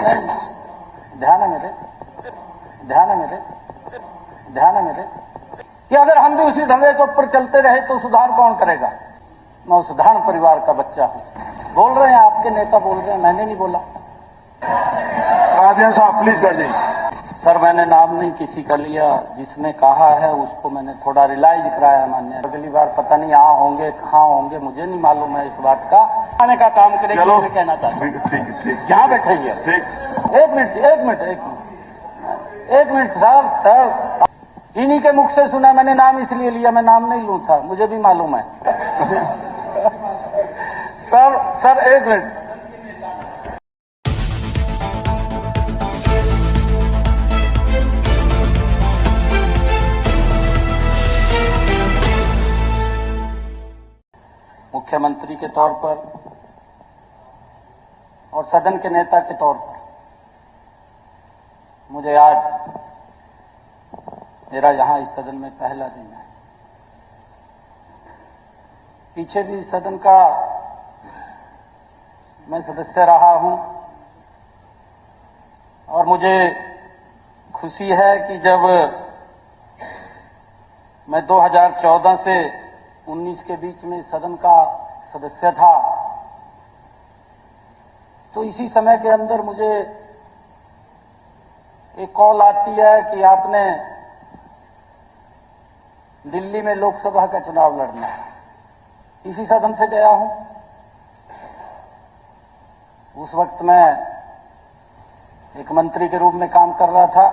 ध्यान है मेरे, ध्यान है मेरे, ध्यान है मेरे कि अगर हम भी उसी ढंगे के ऊपर चलते रहे तो सुधार कौन करेगा। मैं उस साधारण परिवार का बच्चा हूं। बोल रहे हैं आपके नेता, बोल रहे हैं, मैंने नहीं बोला। साहब प्लीज कर दीजिए। सर मैंने नाम नहीं किसी का लिया, जिसने कहा है उसको मैंने थोड़ा रियलाइज कराया मान्य। अगली बार पता नहीं यहाँ होंगे कहाँ होंगे, मुझे नहीं मालूम है इस बात का। आने का काम करेंगे, मैं कहना चाहता हूँ। ठीक यहाँ बैठेंगे। एक मिनट सर, इन्हीं के मुख से सुना, मैंने नाम इसलिए लिया, मैं नाम नहीं लूं था, मुझे भी मालूम है। सर एक मिनट। मुख्यमंत्री के तौर पर और सदन के नेता के तौर पर मुझे आज मेरा यहां इस सदन में पहला दिन है। पीछे भी इस सदन का मैं सदस्य रहा हूं और मुझे खुशी है कि जब मैं 2014 से 19 के बीच में सदन का सदस्य था तो इसी समय के अंदर मुझे एक कॉल आती है कि आपने दिल्ली में लोकसभा का चुनाव लड़ना है। इसी सदन से गया हूं। उस वक्त मैं एक मंत्री के रूप में काम कर रहा था।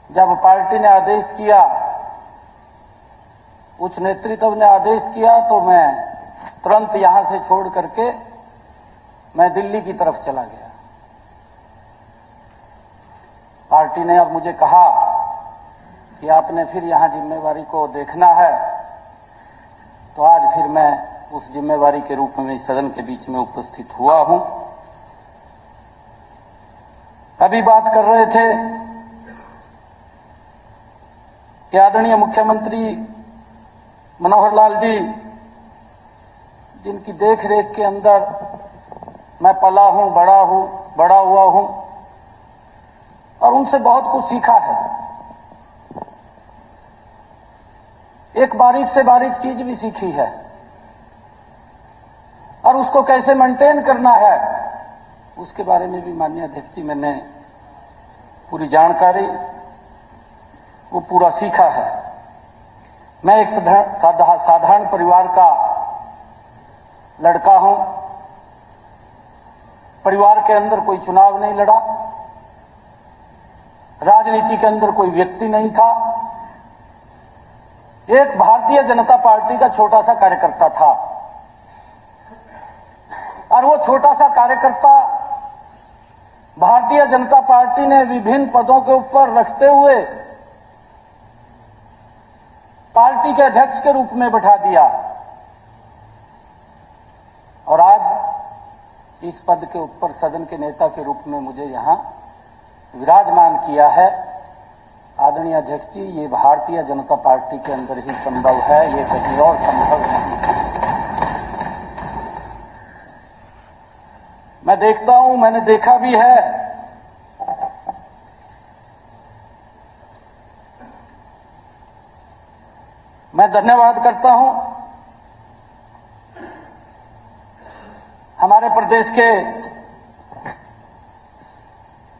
जब पार्टी ने आदेश किया, उच्च नेतृत्व ने आदेश किया, तो मैं तुरंत यहां से छोड़ करके मैं दिल्ली की तरफ चला गया। पार्टी ने अब मुझे कहा कि आपने फिर यहां जिम्मेवारी को देखना है, तो आज फिर मैं उस जिम्मेवारी के रूप में इस सदन के बीच में उपस्थित हुआ हूं। अभी बात कर रहे थे कि आदरणीय मुख्यमंत्री मनोहर लाल जी, जिनकी देखरेख के अंदर मैं पला हूं, बड़ा हुआ हूं और उनसे बहुत कुछ सीखा है। एक बारीक से बारीक चीज भी सीखी है और उसको कैसे मेंटेन करना है उसके बारे में भी माननीय अध्यक्ष जी मैंने पूरी जानकारी, वो पूरा सीखा है। मैं एक साधारण परिवार का लड़का हूं। परिवार के अंदर कोई चुनाव नहीं लड़ा, राजनीति के अंदर कोई व्यक्ति नहीं था। एक भारतीय जनता पार्टी का छोटा सा कार्यकर्ता था और वो छोटा सा कार्यकर्ता भारतीय जनता पार्टी ने विभिन्न पदों के ऊपर रखते हुए पार्टी के अध्यक्ष के रूप में बैठा दिया और आज इस पद के ऊपर सदन के नेता के रूप में मुझे यहां विराजमान किया है। आदरणीय अध्यक्ष जी, ये भारतीय जनता पार्टी के अंदर ही संभव है, ये कहीं और संभव नहीं। मैं देखता हूं, मैंने देखा भी है, मैं धन्यवाद करता हूं हमारे प्रदेश के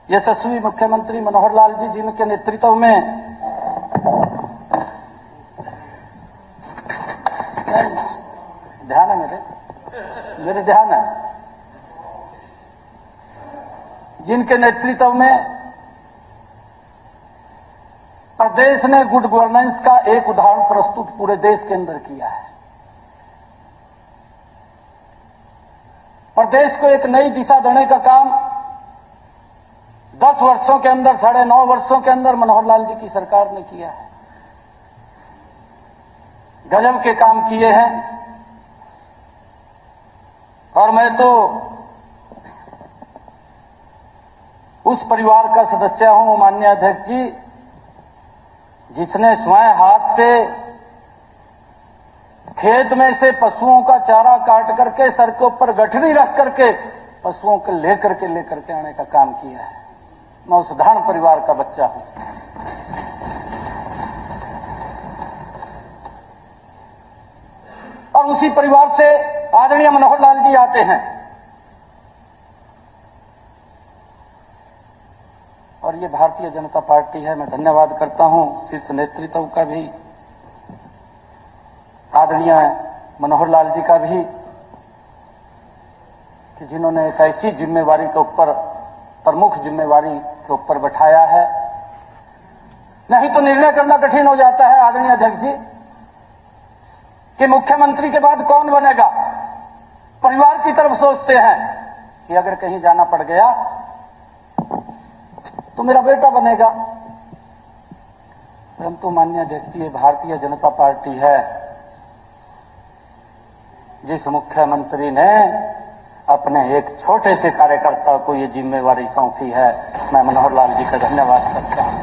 यशस्वी मुख्यमंत्री मनोहर लाल जी, जिनके नेतृत्व में ध्यान है मेरे ध्यान है, जिनके नेतृत्व में प्रदेश ने गुड गवर्नेंस का एक उदाहरण प्रस्तुत पूरे देश के अंदर किया है। प्रदेश को एक नई दिशा देने का काम 10 वर्षों के अंदर, 9.5 वर्षों के अंदर मनोहर लाल जी की सरकार ने किया है। गजब के काम किए हैं और मैं तो उस परिवार का सदस्य हूं माननीय अध्यक्ष जी, जिसने स्वयं हाथ से खेत में से पशुओं का चारा काट करके सर के ऊपर गठरी रख करके पशुओं को लेकर के आने का काम किया है। मैं उस साधारण परिवार का बच्चा हूं। और उसी परिवार से आदरणीय मनोहर लाल जी आते हैं। और ये भारतीय जनता पार्टी है। मैं धन्यवाद करता हूं शीर्ष नेतृत्व का भी, आदरणीय मनोहर लाल जी का भी, कि जिन्होंने एक ऐसी जिम्मेवारी के ऊपर, प्रमुख जिम्मेवारी के ऊपर बैठाया है। नहीं तो निर्णय करना कठिन हो जाता है आदरणीय अध्यक्ष जी कि मुख्यमंत्री के बाद कौन बनेगा। परिवार की तरफ सोचते हैं कि अगर कहीं जाना पड़ गया तो मेरा बेटा बनेगा। परंतु माननीय अध्यक्ष जी, ये भारतीय जनता पार्टी है। जिस मुख्यमंत्री ने अपने एक छोटे से कार्यकर्ता को ये जिम्मेवारी सौंपी है, मैं मनोहर लाल जी का धन्यवाद करता हूं।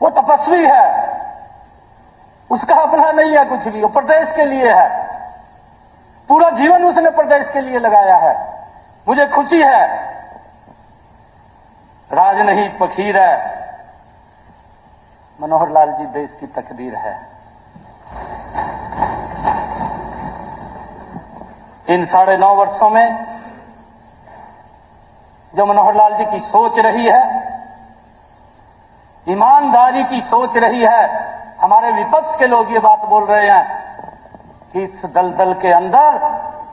वो तपस्वी है, उसका अपना नहीं है कुछ भी, वो प्रदेश के लिए है। पूरा जीवन उसने प्रदेश के लिए लगाया है। मुझे खुशी है, राज नहीं फकीर है, मनोहर लाल जी देश की तकदीर है। इन 9.5 वर्षों में जो मनोहर लाल जी की सोच रही है, ईमानदारी की सोच रही है। हमारे विपक्ष के लोग ये बात बोल रहे हैं कि इस दलदल के अंदर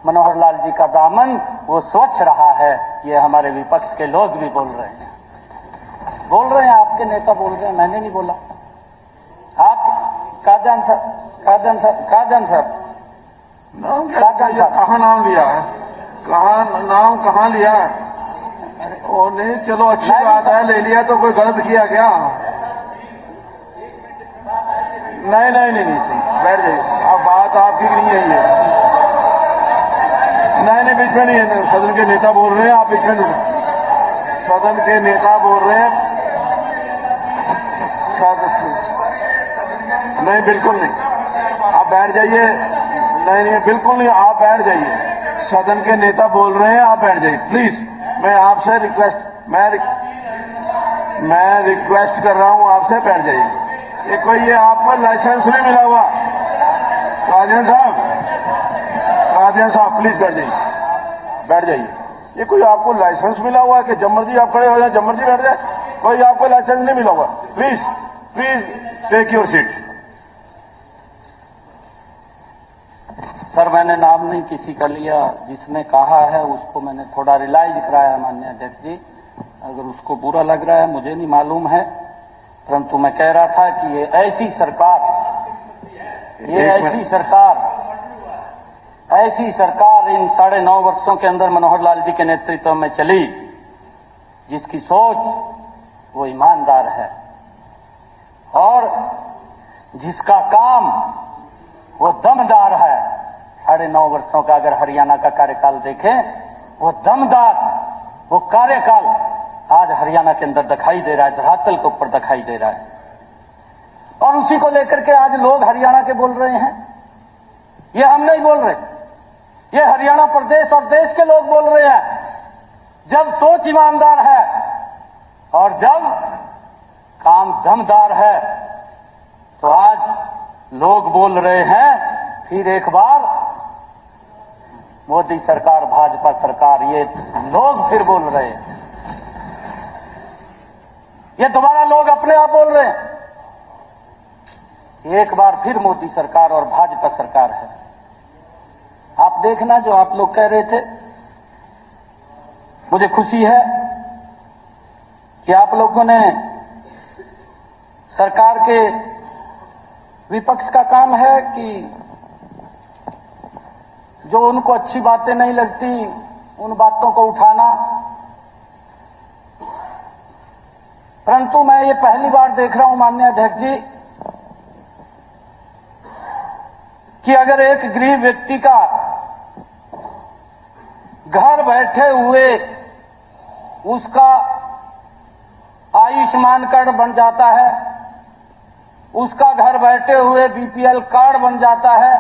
मनोहर लाल जी का दामन वो स्वच्छ रहा है। ये हमारे विपक्ष के लोग भी बोल रहे हैं, आपके नेता बोल रहे हैं, मैंने नहीं बोला। आप काजन साहब नाम कहाँ नाम लिया है, नाम कहाँ लिया है? ओ नहीं, चलो अच्छी बात है, ले लिया तो कोई गलत किया क्या? नहीं सही, बैठ जाइए। अब बात आपकी नहीं है ये। नहीं बीच में नहीं है, सदन के नेता बोल रहे हैं, आप बीच में सदन के नेता बोल रहे हैं। नहीं बिल्कुल नहीं, आप बैठ जाइए। नहीं बिल्कुल नहीं, आप बैठ जाइए। सदन के नेता बोल रहे हैं, आप बैठ जाइए प्लीज। मैं आपसे मैं रिक्वेस्ट कर रहा हूं आपसे, बैठ जाइए। ये कोई ये आपको लाइसेंस नहीं मिला हुआ। कादियान साहब प्लीज बैठ जाइए। ये कोई आपको लाइसेंस मिला हुआ है कि जब मर्जी आप खड़े हो जाए, जब मर्जी बैठ जाए? कोई आपको लाइसेंस नहीं मिला हुआ। Please take your seat. Sir, मैंने नाम नहीं किसी का लिया, जिसने कहा है उसको मैंने थोड़ा रियलाइज कराया माननीय अध्यक्ष जी। अगर उसको बुरा लग रहा है मुझे नहीं मालूम है, परंतु मैं कह रहा था कि ये ऐसी सरकार इन 9.5 वर्षों के अंदर मनोहर लाल जी के नेतृत्व में चली, जिसकी सोच वो ईमानदार है और जिसका काम वो दमदार है। 9.5 वर्षों का अगर हरियाणा का कार्यकाल देखें, वो दमदार, वो कार्यकाल आज हरियाणा के अंदर दिखाई दे रहा है, धरातल के ऊपर दिखाई दे रहा है। और उसी को लेकर के आज लोग हरियाणा के बोल रहे हैं। ये हम नहीं बोल रहे, ये हरियाणा प्रदेश और देश के लोग बोल रहे हैं। जब सोच ईमानदार है और जब काम दमदार है, तो आज लोग बोल रहे हैं फिर एक बार मोदी सरकार, भाजपा सरकार, ये लोग फिर बोल रहे हैं। ये दोबारा लोग अपने आप बोल रहे हैं कि एक बार फिर मोदी सरकार और भाजपा सरकार है। आप देखना, जो आप लोग कह रहे थे, मुझे खुशी है कि आप लोगों ने सरकार के विपक्ष का काम है कि जो उनको अच्छी बातें नहीं लगती उन बातों को उठाना। परंतु मैं ये पहली बार देख रहा हूं माननीय अध्यक्ष जी कि अगर एक गरीब व्यक्ति का घर बैठे हुए उसका आयुष्मान कार्ड बन जाता है, उसका घर बैठे हुए बीपीएल कार्ड बन जाता है,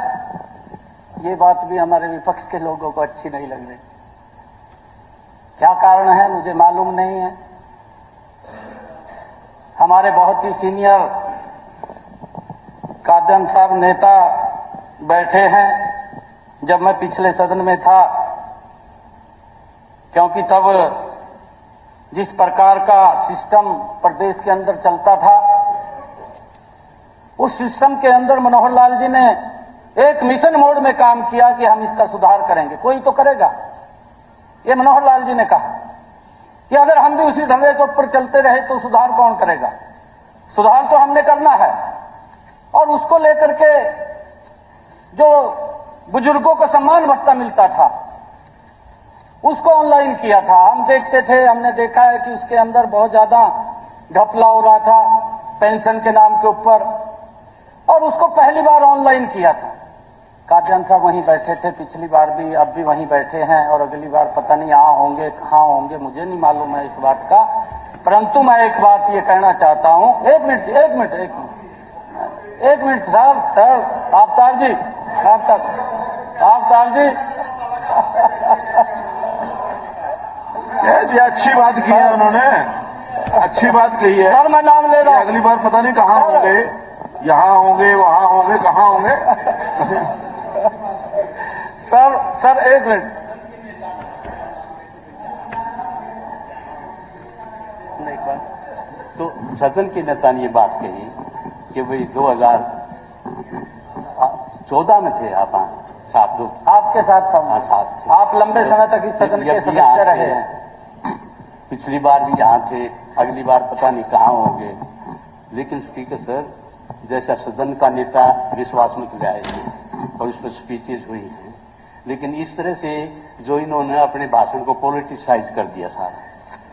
ये बात भी हमारे विपक्ष के लोगों को अच्छी नहीं लग रही। क्या कारण है मुझे मालूम नहीं है। हमारे बहुत ही सीनियर कादन साहब नेता बैठे हैं जब मैं पिछले सदन में था, क्योंकि तब जिस प्रकार का सिस्टम प्रदेश के अंदर चलता था, उस सिस्टम के अंदर मनोहर लाल जी ने एक मिशन मोड में काम किया कि हम इसका सुधार करेंगे, कोई तो करेगा। ये मनोहर लाल जी ने कहा कि अगर हम भी उसी ढंगे के ऊपर चलते रहे तो सुधार कौन करेगा। सुधार तो हमने करना है, और उसको लेकर के जो बुजुर्गों को सम्मान भत्ता मिलता था उसको ऑनलाइन किया था। हम देखते थे, हमने देखा है कि उसके अंदर बहुत ज्यादा घपला हो रहा था पेंशन के नाम के ऊपर, और उसको पहली बार ऑनलाइन किया था। कादयान साहब वहीं बैठे थे पिछली बार भी, अब भी वहीं बैठे हैं, और अगली बार पता नहीं यहाँ होंगे कहाँ होंगे, मुझे नहीं मालूम है इस बात का। परंतु मैं एक बात ये कहना चाहता हूं, एक मिनट सर, आफ्ताब जी ये अच्छी बात की है उन्होंने, अच्छी बात कही है सर। मैं नाम ले रहा हूं, अगली बार पता नहीं कहाँ होंगे, यहाँ होंगे, वहां होंगे, कहाँ होंगे। सर एक मिनट, तो सदन के नेता ने ये बात कही कि भाई 2014 में थे आप साथ, दो आपके साथ था। हाँ, साथ थे। आप लंबे समय तक इस सदन के सदस्य रहे हैं। पिछली बार भी यहाँ थे, अगली बार पता नहीं कहाँ होंगे। लेकिन स्पीकर सर, जैसा सदन का नेता विश्वास में जाए और उसमें स्पीचेज हुई हैं, लेकिन इस तरह से जो इन्होंने अपने भाषण को पॉलिटिसाइज कर दिया सारा।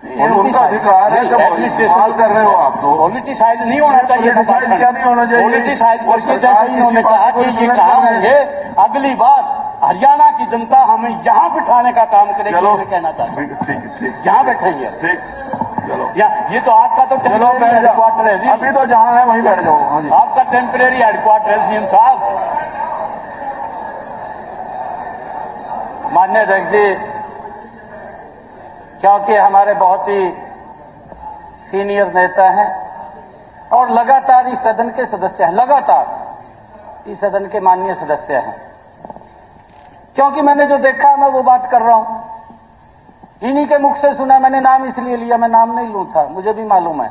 उनका अधिकार है, जब एडमिनिस्ट्रेशन कर रहे हो आप तो पॉलिटिसाइज नहीं होना चाहिए। पॉलिटिसाइज क्या नहीं होना चाहिए? पॉलिटिसाइज करके जैसे इन्होंने कहा कि ये कहाँ होंगे, अगली बार हरियाणा की जनता हमें यहाँ बिठाने का काम करेगी। मैं कहना चाहता हूँ ठीक, यहाँ बैठेंगे। ठीक, चलो ये तो आपका तो टेम्परेरी हेडक्वार्टर है जी। अभी तो जहाँ है वहीं बैठ जाओ। आपका टेम्परेरी हेडक्वार्टर है सीएम साहब। माननीय अध्यक्ष जी, क्योंकि हमारे बहुत ही सीनियर नेता हैं और लगातार इस सदन के सदस्य हैं, लगातार इस सदन के माननीय सदस्य हैं, क्योंकि मैंने जो देखा मैं वो बात कर रहा हूं। इन्हीं के मुख से सुना, मैंने नाम इसलिए लिया, मैं नाम नहीं लूं था, मुझे भी मालूम है।